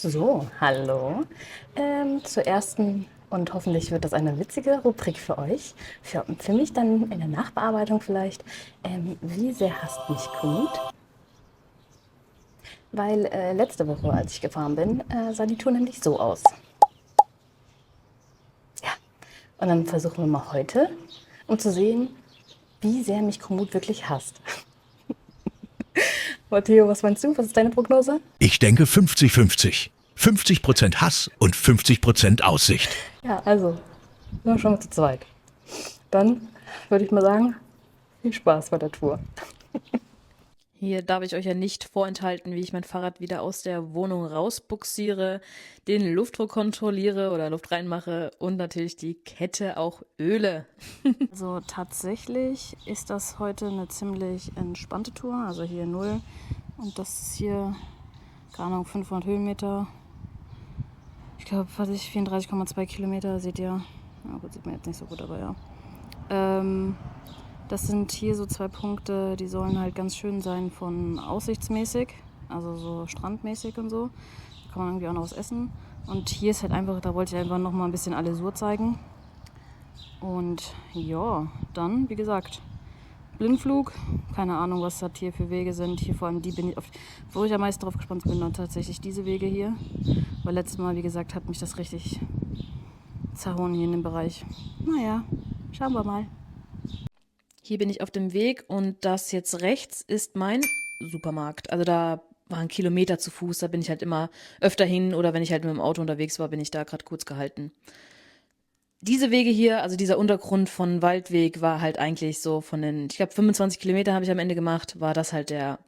So, hallo. Zur ersten und hoffentlich wird das eine witzige Rubrik für euch. Für mich dann in der Nachbearbeitung vielleicht. Wie sehr hasst mich Komoot? Weil letzte Woche, als ich gefahren bin, sah die Tour nämlich so aus. Ja, und dann versuchen wir mal heute, um zu sehen, wie sehr mich Komoot wirklich hasst. Matteo, was meinst du? Was ist deine Prognose? Ich denke 50-50. 50% Hass und 50% Aussicht. Ja, also, sind wir schon mal zu zweit. Dann würde ich mal sagen, viel Spaß bei der Tour. Hier darf ich euch ja nicht vorenthalten, wie ich mein Fahrrad wieder aus der Wohnung rausbuxiere, den Luftdruck kontrolliere oder Luft reinmache und natürlich die Kette auch öle. Also tatsächlich ist das heute eine ziemlich entspannte Tour, also hier 0 und das ist hier, keine Ahnung, 500 Höhenmeter. Ich glaube, 34,2 Kilometer, seht ihr. Ja, gut, sieht man jetzt nicht so gut, aber ja. Das sind hier so 2 Punkte, die sollen halt ganz schön sein von aussichtsmäßig, also so strandmäßig und so. Da kann man irgendwie auch noch was essen. Und hier ist halt einfach, da wollte ich einfach noch mal ein bisschen Allesur zeigen. Und ja, dann, wie gesagt, Blindflug. Keine Ahnung, was das hier für Wege sind. Hier vor allem die bin ich, wo ich am meisten drauf gespannt bin, dann tatsächlich diese Wege hier. Weil letztes Mal, wie gesagt, hat mich das richtig zerhauen hier in dem Bereich. Naja, schauen wir mal. Hier bin ich auf dem Weg und das jetzt rechts ist mein Supermarkt. Also da war ein Kilometer zu Fuß, da bin ich halt immer öfter hin oder wenn ich halt mit dem Auto unterwegs war, bin ich da gerade kurz gehalten. Diese Wege hier, also dieser Untergrund von Waldweg war halt eigentlich so von den, ich glaube 25 Kilometer habe ich am Ende gemacht, war das halt der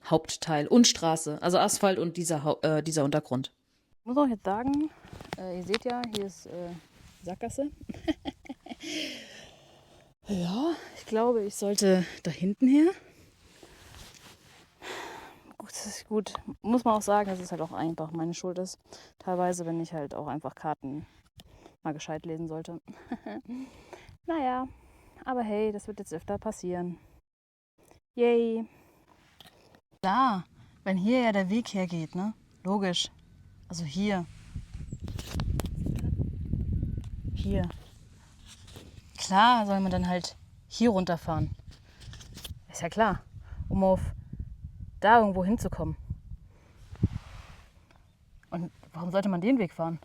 Hauptteil und Straße, also Asphalt und dieser Untergrund. Ich muss auch jetzt sagen, ihr seht ja, hier ist Sackgasse. Ja, ich glaube, ich sollte da hinten her. Gut, das ist gut. Muss man auch sagen, dass es halt auch einfach meine Schuld ist. Teilweise, wenn ich halt auch einfach Karten mal gescheit lesen sollte. Naja, aber hey, das wird jetzt öfter passieren. Yay. Klar, wenn hier ja der Weg hergeht, ne? Logisch. Also hier. Hier. Klar soll man dann halt hier runterfahren. Ist ja klar, um auf da irgendwo hinzukommen. Und warum sollte man den Weg fahren?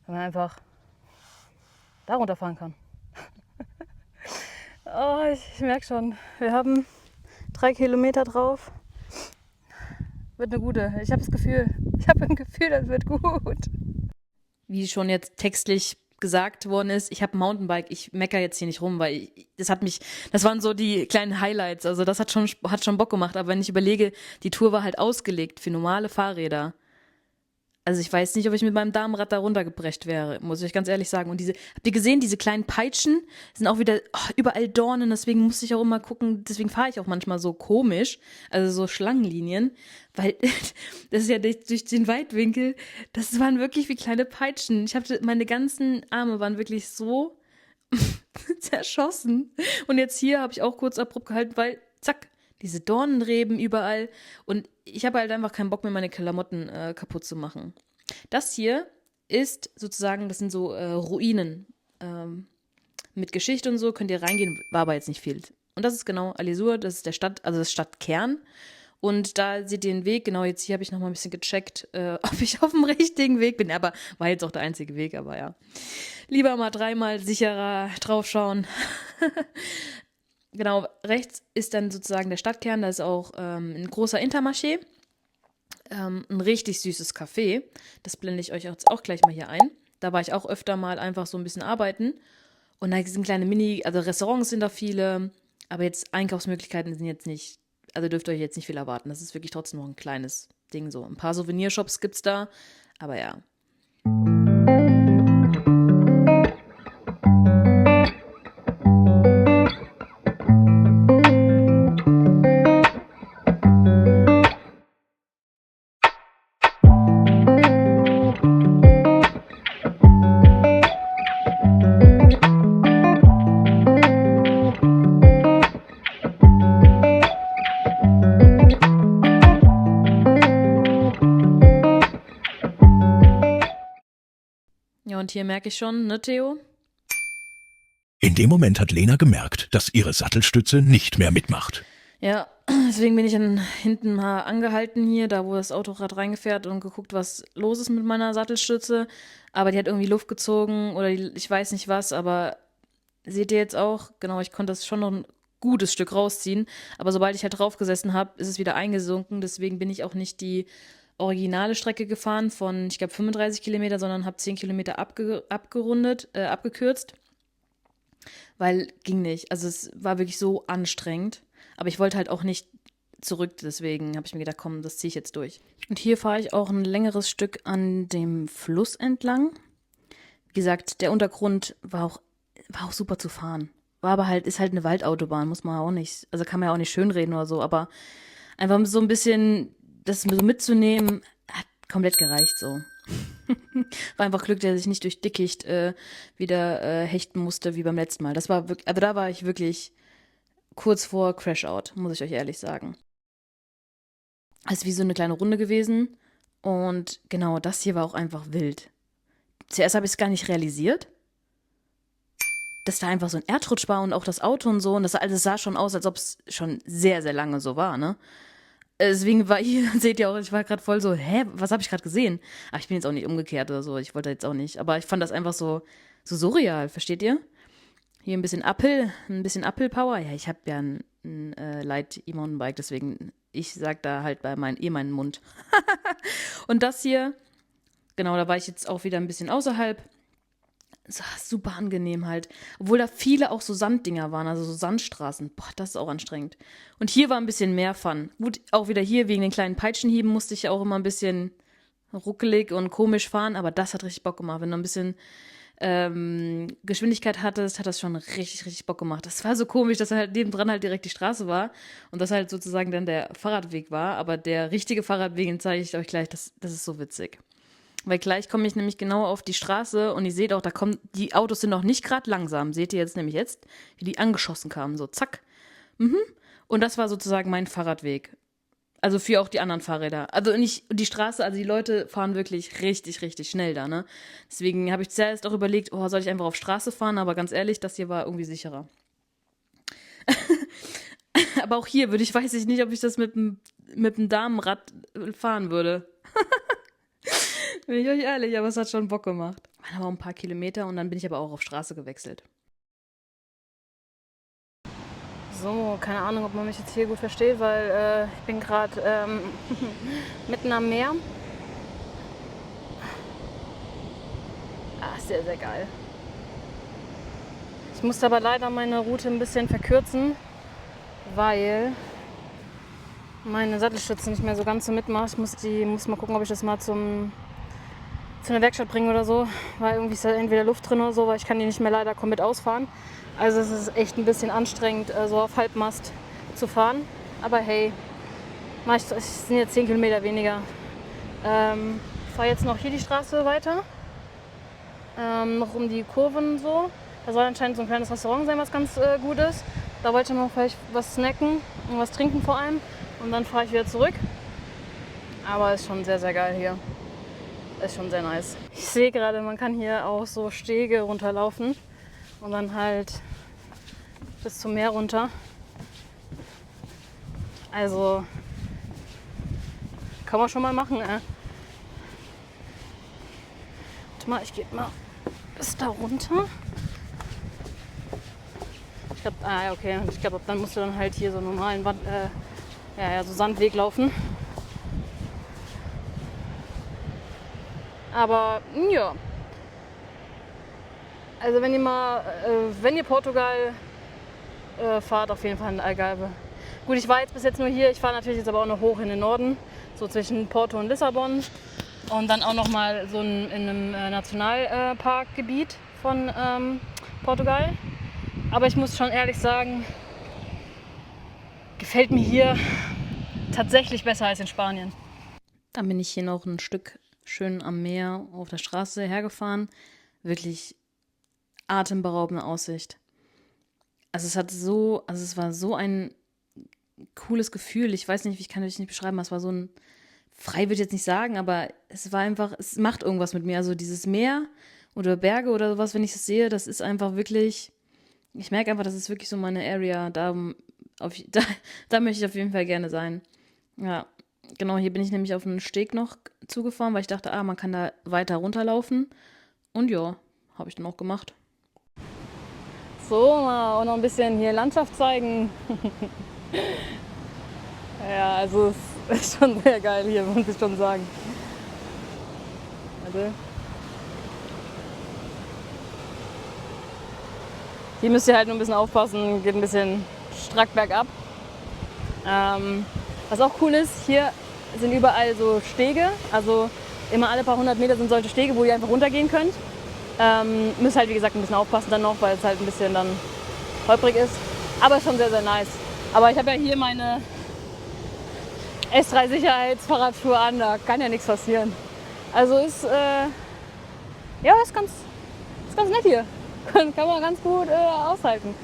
Wenn man einfach da runterfahren kann. Oh, ich merke schon, wir haben 3 Kilometer drauf. Wird eine gute. Ich habe ein Gefühl, das wird gut. Wie schon jetzt textlich gesagt worden ist, ich habe ein Mountainbike, ich meckere jetzt hier nicht rum, weil das waren so die kleinen Highlights, also das hat schon Bock gemacht, aber wenn ich überlege, die Tour war halt ausgelegt für normale Fahrräder. Also ich weiß nicht, ob ich mit meinem Damenrad da runtergebrecht wäre, muss ich ganz ehrlich sagen. Und habt ihr gesehen, diese kleinen Peitschen sind auch wieder überall Dornen, deswegen muss ich auch immer gucken, deswegen fahre ich auch manchmal so komisch, also so Schlangenlinien, weil das ist ja durch den Weitwinkel, das waren wirklich wie kleine Peitschen. Meine ganzen Arme waren wirklich so zerschossen. Und jetzt hier habe ich auch kurz abrupt gehalten, weil zack, diese Dornenreben überall. Und ich habe halt einfach keinen Bock mehr, meine Klamotten kaputt zu machen. Das hier ist sozusagen, das sind so Ruinen mit Geschichte und so. Könnt ihr reingehen, war aber jetzt nicht viel. Und das ist genau Alisur, das ist das Stadtkern. Und da seht ihr den Weg, genau jetzt hier habe ich nochmal ein bisschen gecheckt, ob ich auf dem richtigen Weg bin. Aber war jetzt auch der einzige Weg, aber ja. Lieber mal dreimal sicherer draufschauen. Genau, rechts ist dann sozusagen der Stadtkern, da ist auch ein großer Intermarché, ein richtig süßes Café, das blende ich euch jetzt auch gleich mal hier ein. Da war ich auch öfter mal einfach so ein bisschen arbeiten und da sind kleine also Restaurants sind da viele, aber jetzt Einkaufsmöglichkeiten sind jetzt nicht, also dürft ihr euch jetzt nicht viel erwarten, das ist wirklich trotzdem noch ein kleines Ding so. Ein paar Souvenirshops gibt's da, aber ja. Ja, und hier merke ich schon, ne, Theo? In dem Moment hat Lena gemerkt, dass ihre Sattelstütze nicht mehr mitmacht. Ja, deswegen bin ich dann hinten mal angehalten hier, da wo das Auto gerade reingefährt und geguckt, was los ist mit meiner Sattelstütze. Aber die hat irgendwie Luft gezogen oder ich weiß nicht was, aber seht ihr jetzt auch, genau, ich konnte das schon noch ein gutes Stück rausziehen. Aber sobald ich halt drauf gesessen habe, ist es wieder eingesunken. Deswegen bin ich auch nicht die originale Strecke gefahren von, ich glaube, 35 Kilometer, sondern habe 10 Kilometer abgekürzt. Weil ging nicht. Also es war wirklich so anstrengend. Aber ich wollte halt auch nicht zurück, deswegen habe ich mir gedacht, komm, das ziehe ich jetzt durch. Und hier fahre ich auch ein längeres Stück an dem Fluss entlang. Wie gesagt, der Untergrund war auch super zu fahren. War aber halt, ist halt eine Waldautobahn, muss man auch nicht, also kann man ja auch nicht schönreden oder so, aber einfach so ein bisschen das so mitzunehmen, hat komplett gereicht so. War einfach Glück, dass ich nicht durch Dickicht wieder hechten musste wie beim letzten Mal. Das war wirklich, also da war ich wirklich kurz vor Crashout, muss ich euch ehrlich sagen. Es ist wie so eine kleine Runde gewesen und genau, das hier war auch einfach wild. Zuerst habe ich es gar nicht realisiert, dass da einfach so ein Erdrutsch war und auch das Auto und so und das alles sah schon aus, als ob es schon sehr, sehr lange so war, ne? Deswegen war hier, seht ihr auch, ich war gerade voll so, hä, was habe ich gerade gesehen? Aber ich bin jetzt auch nicht umgekehrt oder so, ich wollte jetzt auch nicht. Aber ich fand das einfach so surreal, versteht ihr? Hier ein bisschen Uphill-Power. Ja, ich habe ja ein Light E-Mountainbike, deswegen, ich sag da halt bei meinen Mund. Und das hier, genau, da war ich jetzt auch wieder ein bisschen außerhalb. Es war super angenehm halt. Obwohl da viele auch so Sanddinger waren, also so Sandstraßen. Boah, das ist auch anstrengend. Und hier war ein bisschen mehr Fun. Gut, auch wieder hier wegen den kleinen Peitschenhieben musste ich ja auch immer ein bisschen ruckelig und komisch fahren, aber das hat richtig Bock gemacht. Wenn du ein bisschen Geschwindigkeit hattest, hat das schon richtig, richtig Bock gemacht. Das war so komisch, dass halt nebendran halt direkt die Straße war und das halt sozusagen dann der Fahrradweg war. Aber der richtige Fahrradweg, den zeige ich euch gleich, das ist so witzig. Weil gleich komme ich nämlich genau auf die Straße und ihr seht auch, die Autos sind noch nicht gerade langsam. Seht ihr jetzt nämlich jetzt, wie die angeschossen kamen. So, zack. Und das war sozusagen mein Fahrradweg. Also für auch die anderen Fahrräder. Also nicht die Straße, also die Leute fahren wirklich richtig, richtig schnell da, ne? Deswegen habe ich zuerst auch überlegt, oh, soll ich einfach auf Straße fahren? Aber ganz ehrlich, das hier war irgendwie sicherer. Aber auch hier weiß ich nicht, ob ich das mit dem Damenrad fahren würde. Bin ich euch ehrlich, aber es hat schon Bock gemacht. Waren aber ein paar Kilometer und dann bin ich aber auch auf Straße gewechselt. So, keine Ahnung, ob man mich jetzt hier gut versteht, weil ich bin gerade mitten am Meer. Ah, sehr, sehr geil. Ich musste aber leider meine Route ein bisschen verkürzen, weil meine Sattelstütze nicht mehr so ganz so mitmacht. Ich muss mal gucken, ob ich das mal zu einer Werkstatt bringe oder so, weil irgendwie ist da entweder Luft drin oder so, weil ich kann die nicht mehr leider komplett ausfahren. Also es ist echt ein bisschen anstrengend, so auf Halbmast zu fahren. Aber hey, es sind jetzt 10 Kilometer weniger. Ich fahre jetzt noch hier die Straße weiter, noch um die Kurven und so. Da soll anscheinend so ein kleines Restaurant sein, was ganz gut ist. Da wollte ich noch vielleicht was snacken und was trinken vor allem. Und dann fahre ich wieder zurück. Aber ist schon sehr, sehr geil hier. Ist schon sehr nice. Ich sehe gerade, man kann hier auch so Stege runterlaufen und dann halt bis zum Meer runter. Also kann man schon mal machen. Warte mal, ich gehe mal bis da runter. Ich glaube, okay. Ich glaube, dann musst du dann halt hier so einen normalen so Sandweg laufen. Aber ja, also wenn ihr Portugal fahrt, auf jeden Fall in Algarve. Gut, ich war jetzt bis jetzt nur hier, ich fahre natürlich jetzt aber auch noch hoch in den Norden, so zwischen Porto und Lissabon und dann auch noch mal so in einem Nationalparkgebiet von Portugal. Aber ich muss schon ehrlich sagen, gefällt mir hier tatsächlich besser als in Spanien. Dann bin ich hier noch ein Stück schön am Meer auf der Straße hergefahren. Wirklich atemberaubende Aussicht. Also es war so ein cooles Gefühl. Ich weiß nicht, ich kann euch nicht beschreiben, es war so ein, frei würde ich jetzt nicht sagen, aber es war einfach, es macht irgendwas mit mir. Also dieses Meer oder Berge oder sowas, wenn ich es sehe, das ist einfach wirklich, ich merke einfach, das ist wirklich so meine Area, da möchte ich auf jeden Fall gerne sein. Ja, genau, hier bin ich nämlich auf einen Steg noch zugefahren, weil ich dachte, man kann da weiter runterlaufen. Und ja, habe ich dann auch gemacht. So, mal auch noch ein bisschen hier Landschaft zeigen. Ja, also es ist schon sehr geil hier, muss ich schon sagen. Warte. Hier müsst ihr halt nur ein bisschen aufpassen, geht ein bisschen strack bergab. Was auch cool ist, hier sind überall so Stege, also immer alle paar 100 Meter sind solche Stege, wo ihr einfach runtergehen könnt. Müsst halt wie gesagt ein bisschen aufpassen dann noch, weil es halt ein bisschen dann holprig ist, aber schon sehr, sehr nice. Aber ich habe ja hier meine S3 Sicherheitsfahrradschuhe an, da kann ja nichts passieren. Also ist ganz nett hier. Kann man ganz gut aushalten.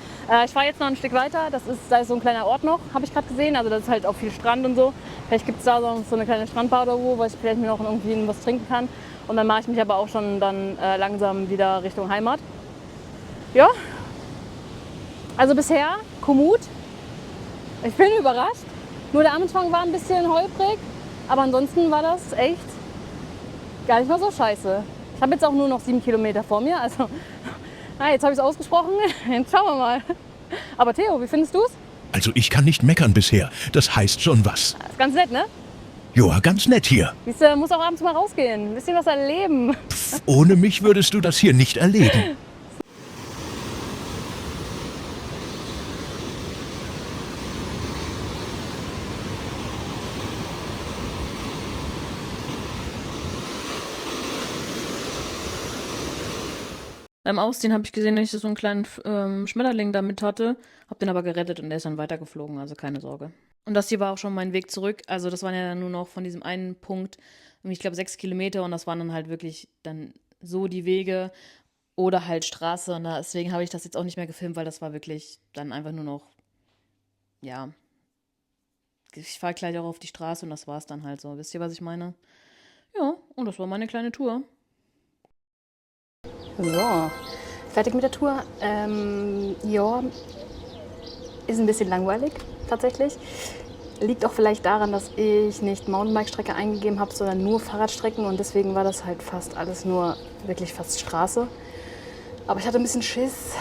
Ich fahre jetzt noch ein Stück weiter, da ist so ein kleiner Ort noch, habe ich gerade gesehen, also das ist halt auch viel Strand und so. Vielleicht gibt es da so eine kleine Strandbar oder wo ich vielleicht mir noch irgendwie was trinken kann. Und dann mache ich mich aber auch schon dann langsam wieder Richtung Heimat. Ja, also bisher Komoot. Ich bin überrascht. Nur der Anfang war ein bisschen holprig, aber ansonsten war das echt gar nicht mal so scheiße. Ich habe jetzt auch nur noch 7 Kilometer vor mir, also jetzt habe ich es ausgesprochen, jetzt schauen wir mal. Aber Theo, wie findest du es? Also ich kann nicht meckern bisher, das heißt schon was. Ist ganz nett, ne? Joa, ganz nett hier. Siehst du, muss auch abends mal rausgehen, ein bisschen was erleben. Ohne mich würdest du das hier nicht erleben. Beim Ausziehen habe ich gesehen, dass ich so einen kleinen Schmetterling da mit hatte, habe den aber gerettet und der ist dann weitergeflogen, also keine Sorge. Und das hier war auch schon mein Weg zurück, also das waren ja dann nur noch von diesem einen Punkt, ich glaube 6 Kilometer und das waren dann halt wirklich dann so die Wege oder halt Straße und deswegen habe ich das jetzt auch nicht mehr gefilmt, weil das war wirklich dann einfach nur noch, ja, ich fahre gleich auch auf die Straße und das war es dann halt so. Wisst ihr, was ich meine? Ja, und das war meine kleine Tour. So, fertig mit der Tour. Ja, ist ein bisschen langweilig tatsächlich. Liegt auch vielleicht daran, dass ich nicht Mountainbike-Strecke eingegeben habe, sondern nur Fahrradstrecken und deswegen war das halt fast alles nur wirklich fast Straße. Aber ich hatte ein bisschen Schiss,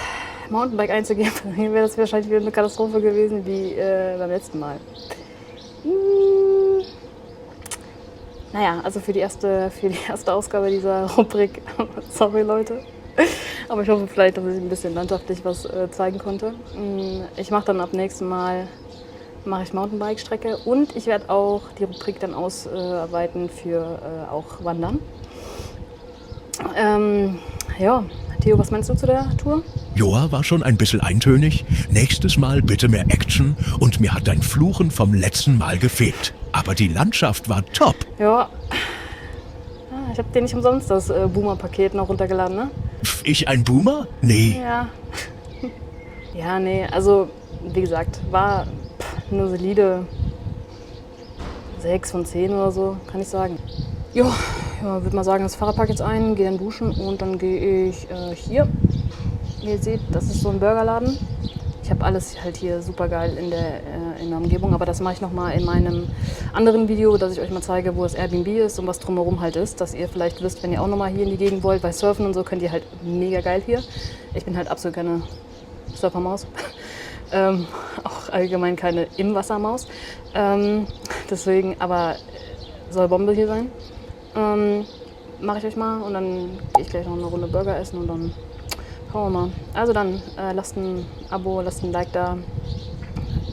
Mountainbike einzugeben. Dann wäre das wahrscheinlich wieder eine Katastrophe gewesen wie beim letzten Mal. Naja, also für die erste Ausgabe dieser Rubrik, sorry Leute, aber ich hoffe vielleicht, dass ich ein bisschen landschaftlich was zeigen konnte. Ich mache dann ab nächstem Mal Mountainbike-Strecke und ich werde auch die Rubrik dann ausweiten für auch Wandern. Ja, Theo, was meinst du zu der Tour? Joa war schon ein bisschen eintönig. Nächstes Mal bitte mehr Action und mir hat dein Fluchen vom letzten Mal gefehlt. Aber die Landschaft war top. Ja, ich habe dir nicht umsonst das Boomer-Paket noch runtergeladen, ne? Ich ein Boomer? Nee. Ja. Ja, nee, also wie gesagt, war eine solide 6 von 10 oder so, kann ich sagen. Ja, würde mal sagen, das Fahrradpark jetzt ein, gehe dann duschen und dann gehe ich hier. Wie ihr seht, das ist so ein Burgerladen. Ich habe alles halt hier super geil in der Umgebung, aber das mache ich nochmal in meinem anderen Video, dass ich euch mal zeige, wo das Airbnb ist und was drumherum halt ist, dass ihr vielleicht wisst, wenn ihr auch nochmal hier in die Gegend wollt, weil Surfen und so könnt ihr halt mega geil hier. Ich bin halt absolut keine Surfermaus, auch allgemein keine Im-Wasser-Maus, deswegen, aber soll Bombe hier sein. Mache ich euch mal und dann gehe ich gleich noch eine Runde Burger essen und dann schauen wir mal. Also dann, lasst ein Abo, lasst ein Like da.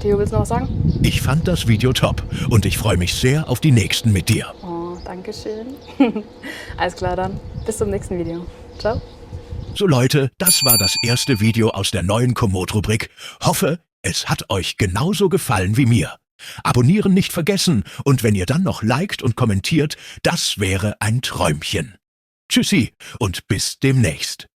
Theo, willst du noch was sagen? Ich fand das Video top und ich freue mich sehr auf die nächsten mit dir. Oh, danke schön. Alles klar dann. Bis zum nächsten Video. Ciao. So Leute, das war das erste Video aus der neuen Komoot-Rubrik. Hoffe, es hat euch genauso gefallen wie mir. Abonnieren nicht vergessen und wenn ihr dann noch liked und kommentiert, das wäre ein Träumchen. Tschüssi und bis demnächst.